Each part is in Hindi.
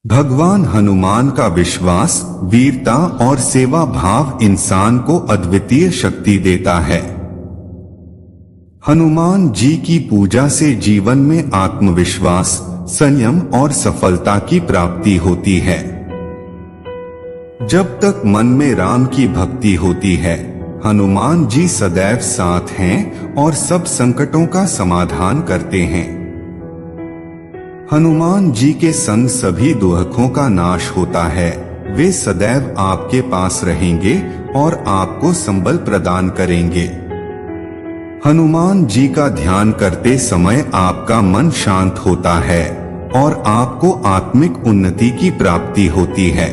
भगवान हनुमान का विश्वास, वीरता और सेवा भाव इंसान को अद्वितीय शक्ति देता है। हनुमान जी की पूजा से जीवन में आत्मविश्वास, संयम और सफलता की प्राप्ति होती है। जब तक मन में राम की भक्ति होती है, हनुमान जी सदैव साथ हैं और सब संकटों का समाधान करते हैं। हनुमान जी के संग सभी दुखों का नाश होता है। वे सदैव आपके पास रहेंगे और आपको संबल प्रदान करेंगे। हनुमान जी का ध्यान करते समय आपका मन शांत होता है और आपको आत्मिक उन्नति की प्राप्ति होती है।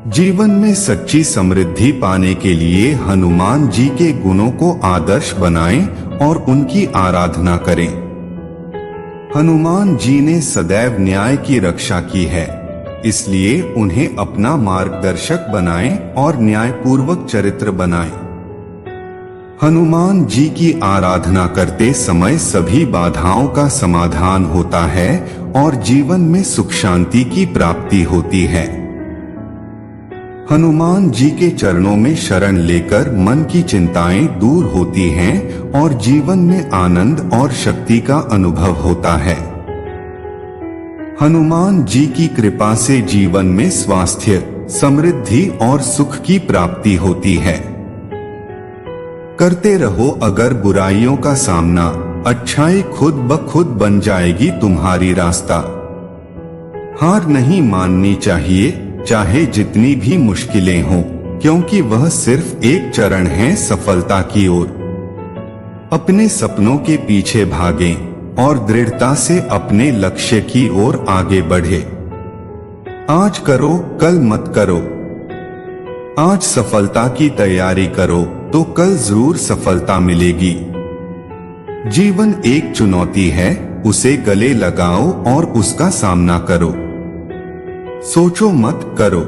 जीवन में सच्ची समृद्धि पाने के लिए हनुमान जी के गुणों को आदर्श बनाएं और उनकी आराधना करें। हनुमान जी ने सदैव न्याय की रक्षा की है, इसलिए उन्हें अपना मार्गदर्शक बनाएं और न्यायपूर्वक चरित्र बनाएं। हनुमान जी की आराधना करते समय सभी बाधाओं का समाधान होता है और जीवन में सुख शांति की प्राप्ति होती है। हनुमान जी के चरणों में शरण लेकर मन की चिंताएं दूर होती हैं और जीवन में आनंद और शक्ति का अनुभव होता है। हनुमान जी की कृपा से जीवन में स्वास्थ्य, समृद्धि और सुख की प्राप्ति होती है। करते रहो अगर बुराइयों का सामना, अच्छाई खुद ब खुद बन जाएगी तुम्हारी रास्ता। हार नहीं माननी चाहिए, चाहे जितनी भी मुश्किलें हों, क्योंकि वह सिर्फ एक चरण है सफलता की ओर। अपने सपनों के पीछे भागें और दृढ़ता से अपने लक्ष्य की ओर आगे बढ़े। आज करो, कल मत करो। आज सफलता की तैयारी करो तो कल जरूर सफलता मिलेगी। जीवन एक चुनौती है, उसे गले लगाओ और उसका सामना करो। सोचो मत करो।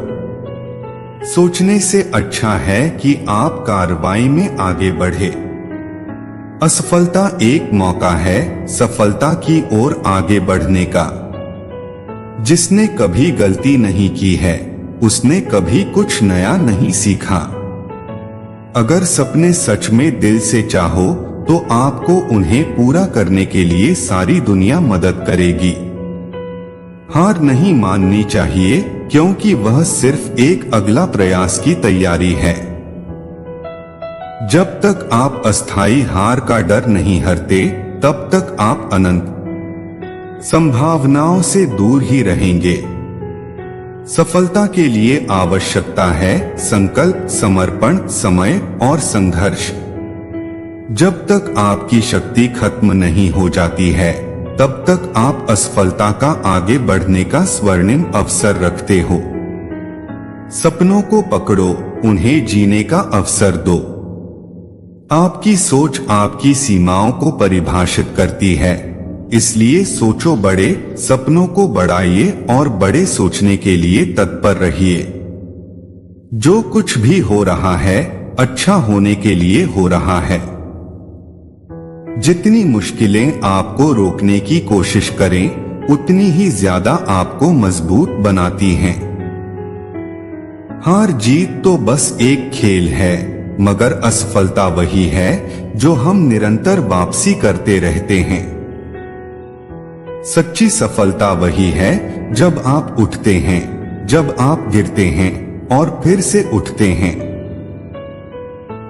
सोचने से अच्छा है कि आप कार्रवाई में आगे बढ़े। असफलता एक मौका है सफलता की ओर आगे बढ़ने का। जिसने कभी गलती नहीं की है, उसने कभी कुछ नया नहीं सीखा। अगर सपने सच में दिल से चाहो तो आपको उन्हें पूरा करने के लिए सारी दुनिया मदद करेगी। हार नहीं माननी चाहिए, क्योंकि वह सिर्फ एक अगला प्रयास की तैयारी है। जब तक आप अस्थायी हार का डर नहीं हरते, तब तक आप अनंत संभावनाओं से दूर ही रहेंगे। सफलता के लिए आवश्यकता है संकल्प, समर्पण, समय और संघर्ष। जब तक आपकी शक्ति खत्म नहीं हो जाती है, तब तक आप असफलता का आगे बढ़ने का स्वर्णिम अवसर रखते हो। सपनों को पकड़ो, उन्हें जीने का अवसर दो। आपकी सोच आपकी सीमाओं को परिभाषित करती है, इसलिए सोचो बड़े, सपनों को बढ़ाइए और बड़े सोचने के लिए तत्पर रहिए। जो कुछ भी हो रहा है, अच्छा होने के लिए हो रहा है। जितनी मुश्किलें आपको रोकने की कोशिश करें, उतनी ही ज्यादा आपको मजबूत बनाती हैं। हार जीत तो बस एक खेल है, मगर असफलता वही है जो हम निरंतर वापसी करते रहते हैं। सच्ची सफलता वही है जब आप उठते हैं, जब आप गिरते हैं और फिर से उठते हैं।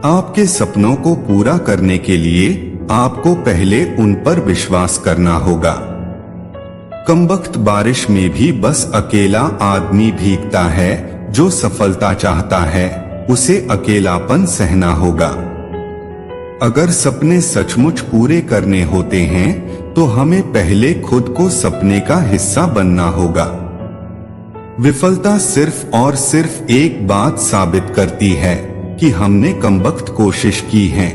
आपके सपनों को पूरा करने के लिए आपको पहले उन पर विश्वास करना होगा। कमबख्त बारिश में भी बस अकेला आदमी भीगता है। जो सफलता चाहता है, उसे अकेलापन सहना होगा। अगर सपने सचमुच पूरे करने होते हैं, तो हमें पहले खुद को सपने का हिस्सा बनना होगा। विफलता सिर्फ और सिर्फ एक बात साबित करती है कि हमने कमबख्त कोशिश की है।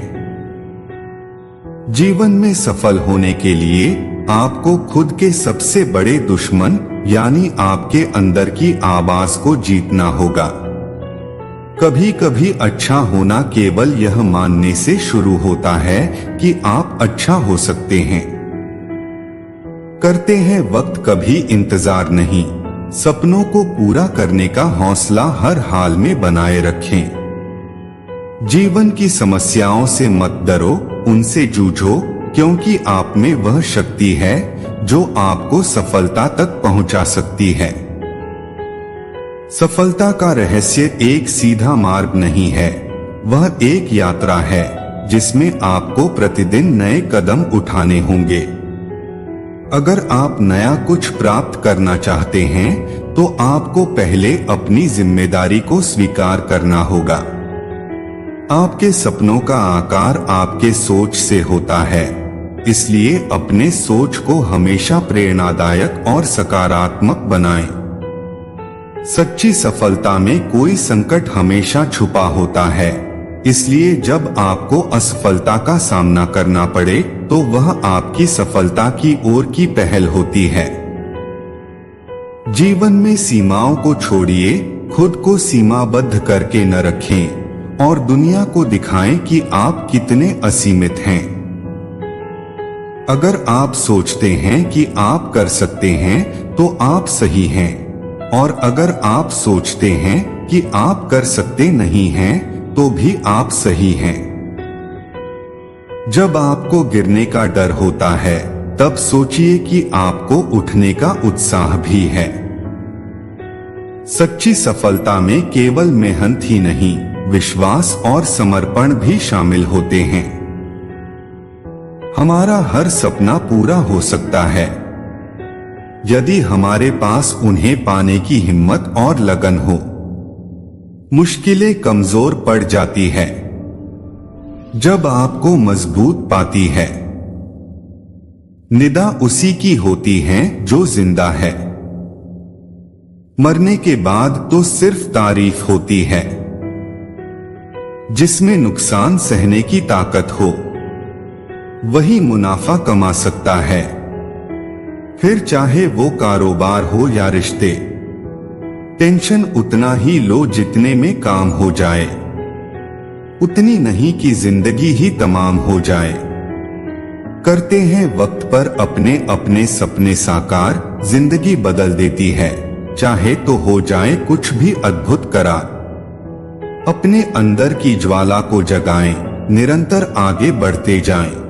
जीवन में सफल होने के लिए आपको खुद के सबसे बड़े दुश्मन यानी आपके अंदर की आवाज को जीतना होगा। कभी कभी अच्छा होना केवल यह मानने से शुरू होता है कि आप अच्छा हो सकते हैं। करते हैं वक्त कभी इंतजार नहीं, सपनों को पूरा करने का हौसला हर हाल में बनाए रखें। जीवन की समस्याओं से मत डरो, उनसे जूझो, क्योंकि आप में वह शक्ति है जो आपको सफलता तक पहुंचा सकती है। सफलता का रहस्य एक सीधा मार्ग नहीं है, वह एक यात्रा है जिसमें आपको प्रतिदिन नए कदम उठाने होंगे। अगर आप नया कुछ प्राप्त करना चाहते हैं तो आपको पहले अपनी जिम्मेदारी को स्वीकार करना होगा। आपके सपनों का आकार आपके सोच से होता है, इसलिए अपने सोच को हमेशा प्रेरणादायक और सकारात्मक बनाएं। सच्ची सफलता में कोई संकट हमेशा छुपा होता है, इसलिए जब आपको असफलता का सामना करना पड़े तो वह आपकी सफलता की ओर की पहल होती है। जीवन में सीमाओं को छोड़िए, खुद को सीमाबद्ध करके न रखें और दुनिया को दिखाएं कि आप कितने असीमित हैं। अगर आप सोचते हैं कि आप कर सकते हैं तो आप सही हैं, और अगर आप सोचते हैं कि आप कर सकते नहीं हैं तो भी आप सही हैं। जब आपको गिरने का डर होता है तब सोचिए कि आपको उठने का उत्साह भी है। सच्ची सफलता में केवल मेहनत ही नहीं, विश्वास और समर्पण भी शामिल होते हैं। हमारा हर सपना पूरा हो सकता है यदि हमारे पास उन्हें पाने की हिम्मत और लगन हो। मुश्किलें कमजोर पड़ जाती है जब आपको मजबूत पाती है। निदा उसी की होती है जो जिंदा है। मरने के बाद तो सिर्फ तारीफ होती है। जिसमें नुकसान सहने की ताकत हो वही मुनाफा कमा सकता है, फिर चाहे वो कारोबार हो या रिश्ते। टेंशन उतना ही लो जितने में काम हो जाए, उतनी नहीं कि जिंदगी ही तमाम हो जाए। करते हैं वक्त पर अपने अपने सपने साकार, जिंदगी बदल देती है, चाहे तो हो जाए कुछ भी अद्भुत करार। अपने अंदर की ज्वाला को जगाएं, निरंतर आगे बढ़ते जाएं।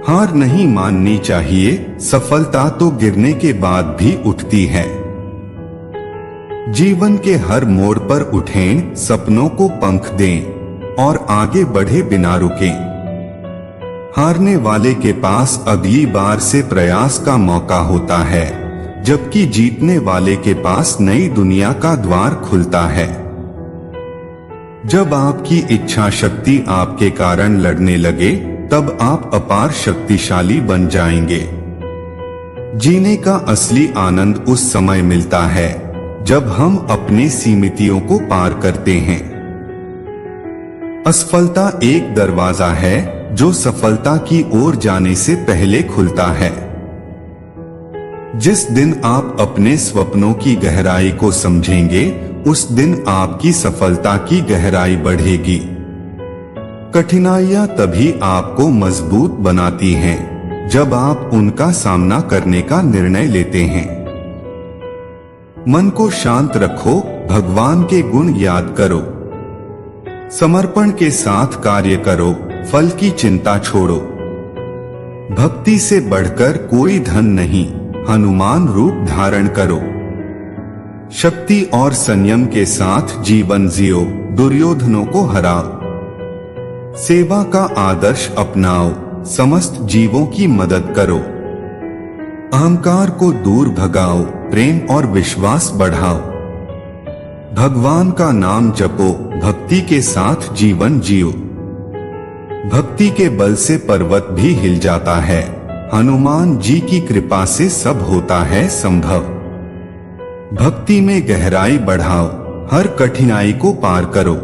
हार नहीं माननी चाहिए, सफलता तो गिरने के बाद भी उठती है। जीवन के हर मोड़ पर उठें, सपनों को पंख दें और आगे बढ़े बिना रुकें। हारने वाले के पास अगली बार से प्रयास का मौका होता है, जबकि जीतने वाले के पास नई दुनिया का द्वार खुलता है। जब आपकी इच्छा शक्ति आपके कारण लड़ने लगे तब आप अपार शक्तिशाली बन जाएंगे। जीने का असली आनंद उस समय मिलता है जब हम अपनी सीमितियों को पार करते हैं। असफलता एक दरवाजा है जो सफलता की ओर जाने से पहले खुलता है। जिस दिन आप अपने सपनों की गहराई को समझेंगे उस दिन आपकी सफलता की गहराई बढ़ेगी। कठिनाइयां तभी आपको मजबूत बनाती हैं जब आप उनका सामना करने का निर्णय लेते हैं। मन को शांत रखो, भगवान के गुण याद करो, समर्पण के साथ कार्य करो, फल की चिंता छोड़ो। भक्ति से बढ़कर कोई धन नहीं, हनुमान रूप धारण करो। शक्ति और संयम के साथ जीवन जियो, दुर्योधनों को हराओ। सेवा का आदर्श अपनाओ, समस्त जीवों की मदद करो। अहंकार को दूर भगाओ, प्रेम और विश्वास बढ़ाओ। भगवान का नाम जपो, भक्ति के साथ जीवन जियो। भक्ति के बल से पर्वत भी हिल जाता है, हनुमान जी की कृपा से सब होता है संभव। भक्ति में गहराई बढ़ाओ, हर कठिनाई को पार करो।